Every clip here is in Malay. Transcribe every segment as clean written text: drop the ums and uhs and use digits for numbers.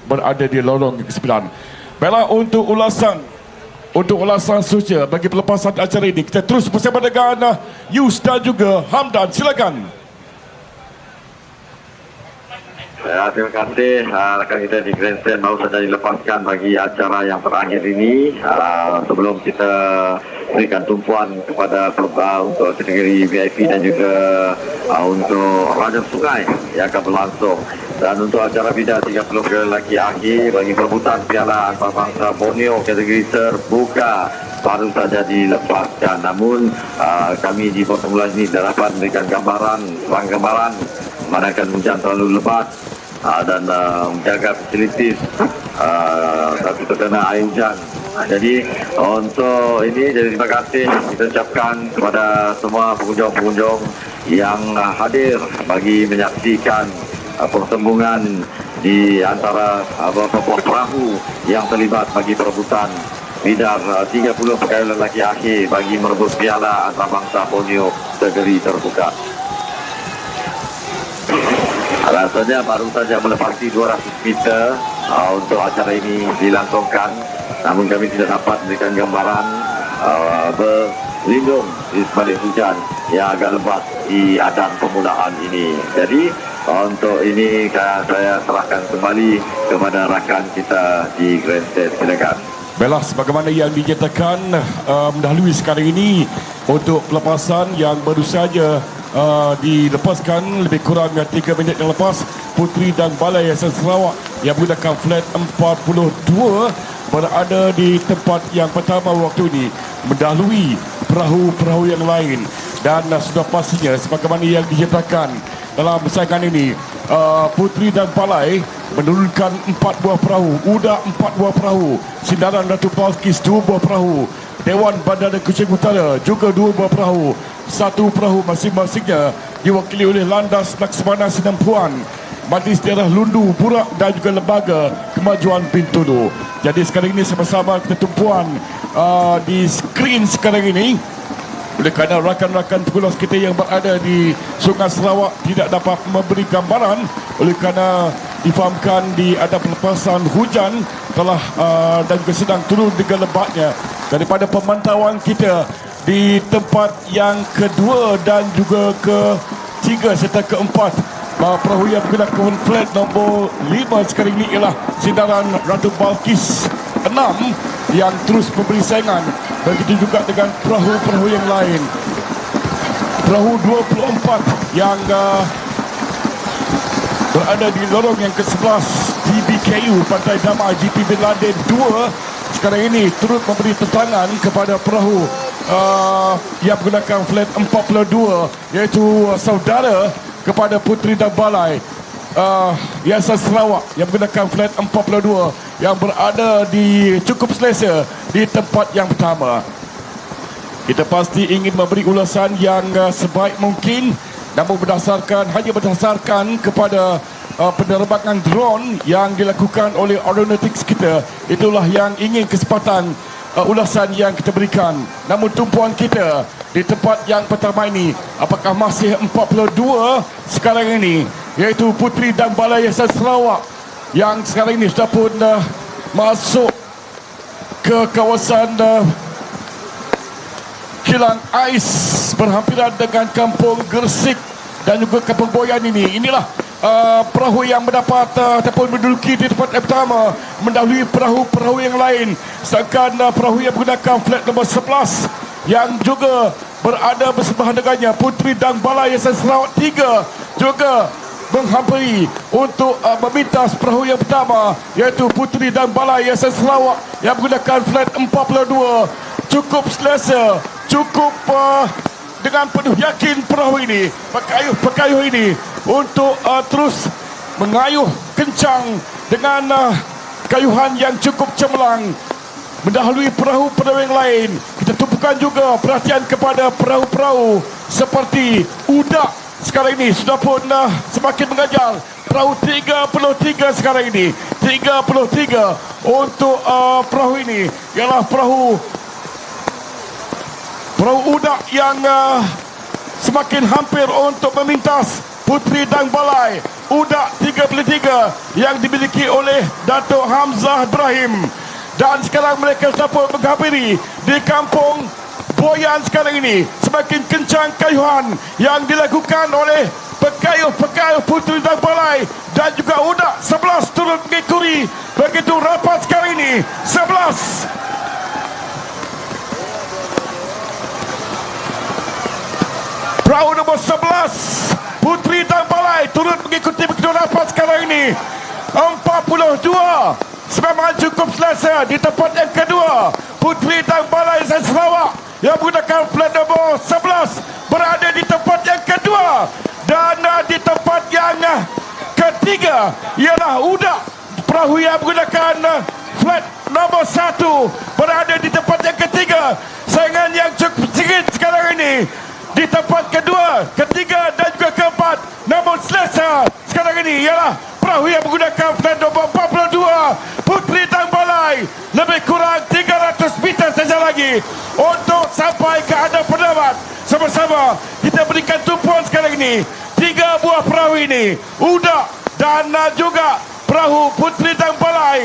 berada di lorong ke-9. Baiklah, untuk ulasan sosial bagi pelepasan acara ini, kita terus bersama dengan Yus dan juga Hamdan. Silakan. Ya, terima kasih rakan kita di Grandstand baru saja dilepaskan bagi acara yang terakhir ini. Sebelum kita berikan tumpuan kepada untuk kategori VIP dan juga untuk Raja Sungai yang akan berlangsung. Dan untuk acara bidang 30 ke lelaki akhir bagi perebutan piala antarabangsa Borneo kategori terbuka baru saja dilepaskan. Namun kami di pertemuan ini dapat memberikan gambaran manakala hujan terlalu lebat dan menjaga fasilitis tapi terkena air hujan. Jadi untuk ini, jadi terima kasih kita ucapkan kepada semua pengunjung-pengunjung yang hadir bagi menyaksikan pertembungan di antara beberapa perahu yang terlibat bagi perebutan bidang 30 pegawai lelaki akhir bagi merebut piala antarabangsa Borneo kategori terbuka. Rasanya baru saja melepasi 200 meter untuk acara ini dilangsungkan, namun kami tidak dapat memberikan gambaran berlindung di sebalik hujan yang agak lebat di adan permulaan ini. Jadi untuk ini saya serahkan kembali kepada rakan kita di Grandstand. Silakan. Baiklah, sebagaimana yang dinyatakan mendahului sekarang ini untuk pelepasan yang baru saja dilepaskan lebih kurang 3 minit yang lepas, Puteri dan Balai Yayasan Sarawak yang menggunakan flat 42 berada di tempat yang pertama waktu ini mendahului perahu-perahu yang lain. Dan sudah pastinya sebagaimana yang dinyatakan dalam persaingan ini, Puteri dan Balai menurunkan 4 buah perahu, Uda 4 buah perahu, Sindaran Ratu Balkis 2 buah perahu, Dewan Bandar Kuching Utara juga 2 buah perahu. 1 perahu masing-masingnya diwakili oleh Landas Laksamana Sinampuan, Majlis Daerah Lundu, Burak dan juga Lembaga Kemajuan Bintulu. Jadi sekarang ini sama-sama kita tumpuan di skrin sekarang ini. Oleh kerana rakan-rakan pengulas kita yang berada di Sungai Sarawak tidak dapat memberi gambaran, oleh kerana difahamkan di ada pelepasan hujan telah dan juga sedang turun dengan lebatnya. Daripada pemantauan kita di tempat yang kedua dan juga ketiga serta keempat, perahu yang menggunakan flat nombor 5 sekarang ini ialah Sindaran Ratu Balkis 6 yang terus memberi saingan. Begitu juga dengan perahu-perahu yang lain. Perahu 24 yang berada di lorong yang ke-11 TBKU Pantai Damai GP Bin Laden 2 sekarang ini turut memberi tentangan kepada perahu yang menggunakan flat 42, iaitu saudara kepada Puteri dan Balai Yayasan Sarawak yang menggunakan flat 42 yang berada di cukup selesa di tempat yang pertama. Kita pasti ingin memberi ulasan yang sebaik mungkin, namun hanya berdasarkan kepada penerbangan drone yang dilakukan oleh aeronautics kita, itulah yang ingin kesempatan ulasan yang kita berikan. Namun tumpuan kita di tempat yang pertama ini, apakah masih 42 sekarang ini, iaitu Puteri dan Balai Yayasan Sarawak yang sekarang ini sudah pun masuk ke kawasan kilang ais berhampiran dengan kampung Gersik dan juga kampung Boyan ini. Inilah perahu yang mendapat ataupun menduduki di tempat yang pertama, mendahului perahu-perahu yang lain. Sedangkan perahu yang menggunakan flat nombor 11 yang juga berada bersebelahan dengannya, Puteri dan Balai Yayasan Sarawak 3 juga menghampiri untuk memintas perahu yang pertama, iaitu Puteri dan Balai Yayasan Sarawak yang menggunakan flat 42. Cukup selesa, cukup dengan penuh yakin perahu ini, pekayuh ini untuk terus mengayuh kencang dengan kayuhan yang cukup cemerlang mendahului perahu-perahu yang lain. Kita tumpukan juga perhatian kepada perahu-perahu seperti Uda sekarang ini sudah pun semakin mengajar. Perahu 33 sekarang ini, 33 untuk perahu ini ialah perahu Uda yang semakin hampir untuk memintas Puteri dan Balai. Udak 33 yang dimiliki oleh Datuk Hamzah Ibrahim. Dan sekarang mereka dapat menghampiri di kampung Boyan sekarang ini. Semakin kencang kayuhan yang dilakukan oleh pekayuh-pekayuh puteri dan balai, dan juga Udak 11 turut mengikuti. Begitu rapat sekarang ini 11. Perahu nombor 11 puteri dan balai turut mengikuti begitu rapat sekarang ini. 42 semangat cukup selesa di tempat yang kedua. Puteri dan balai Sarawak yang menggunakan flat nombor 11 berada di tempat yang kedua. Dan di tempat yang ketiga ialah Udak, perahu yang menggunakan flat nombor 1 berada di tempat yang ketiga. Saingan yang cukup sengit sekarang ini di tempat kedua, ketiga dan juga keempat. Namun selesa sekarang ini ialah perahu yang menggunakan flat nombor 42 Puteri dan Balai. Lebih kurang 300 meter saja lagi untuk sampai ke anda pendapat. Sama-sama kita berikan tumpuan sekarang ini. 3 buah perahu ini, Udak dan juga perahu Puteri dan Balai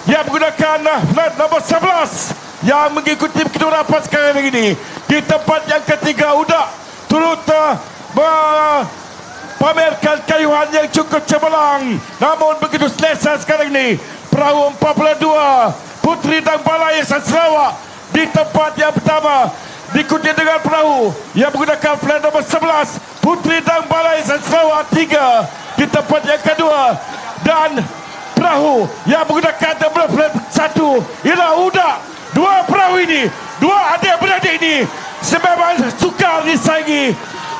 yang menggunakan flat nombor 11 yang mengikuti begitu rapat sekarang ini. Di tempat yang ketiga, Udak turut pamerkan kayuhan yang cukup cemerlang. Namun begitu selesa sekarang ini perahu 42 Puteri dan Balai Sarawak di tempat yang pertama, diikuti dengan perahu yang menggunakan flat nombor 11 Puteri dan Balai Sarawak 3 di tempat yang kedua. Dan perahu yang menggunakan flat 1 ialah Udak. Dua perahu ini, dua adik-beradik ini sememang sukar disaingi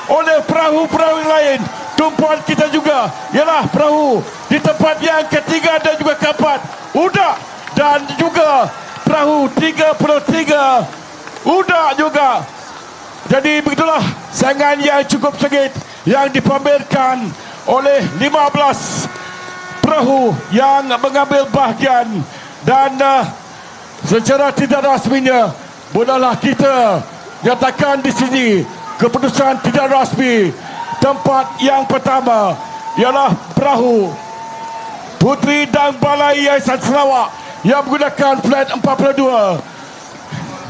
oleh perahu-perahu yang lain. Tumpuan kita juga ialah perahu di tempat yang ketiga dan juga keempat, Udak, dan juga perahu 33 Udak juga. Jadi begitulah saingan yang cukup sengit yang dipamerkan oleh 15 perahu yang mengambil bahagian. Dan secara tidak rasminya bolehlah kita nyatakan di sini keputusan tidak rasmi. Tempat yang pertama ialah perahu Puteri dan Balai Yayasan Sarawak yang menggunakan flat 42.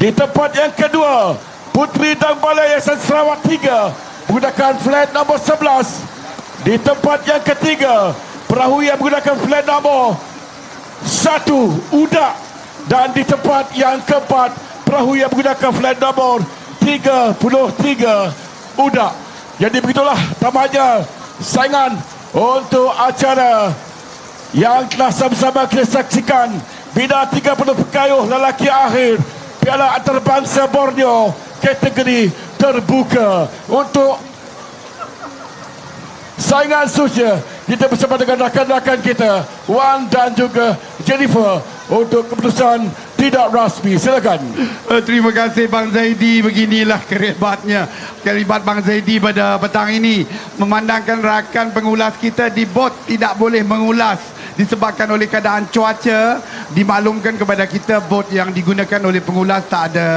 Di tempat yang kedua, Puteri dan Balai Yayasan Sarawak 3 menggunakan flat nombor 11. Di tempat yang ketiga, perahu yang menggunakan flat nombor 1 Udak. Dan di tempat yang keempat, perahu yang menggunakan flat nombor 33 Udak. Jadi begitulah tamatnya saingan untuk acara yang telah sama-sama kita saksikan. Bina 30 pekayuh lelaki akhir Piala Antarabangsa Borneo kategori terbuka. Untuk saingan seterusnya, kita bersama dengan rakan-rakan kita Wan dan juga Jennifer untuk keputusan tidak rasmi. Silakan. Terima kasih Bang Zaidi. Beginilah keribat Bang Zaidi pada petang ini. Memandangkan rakan pengulas kita di bot tidak boleh mengulas disebabkan oleh keadaan cuaca. Dimaklumkan kepada kita bot yang digunakan oleh pengulas tak ada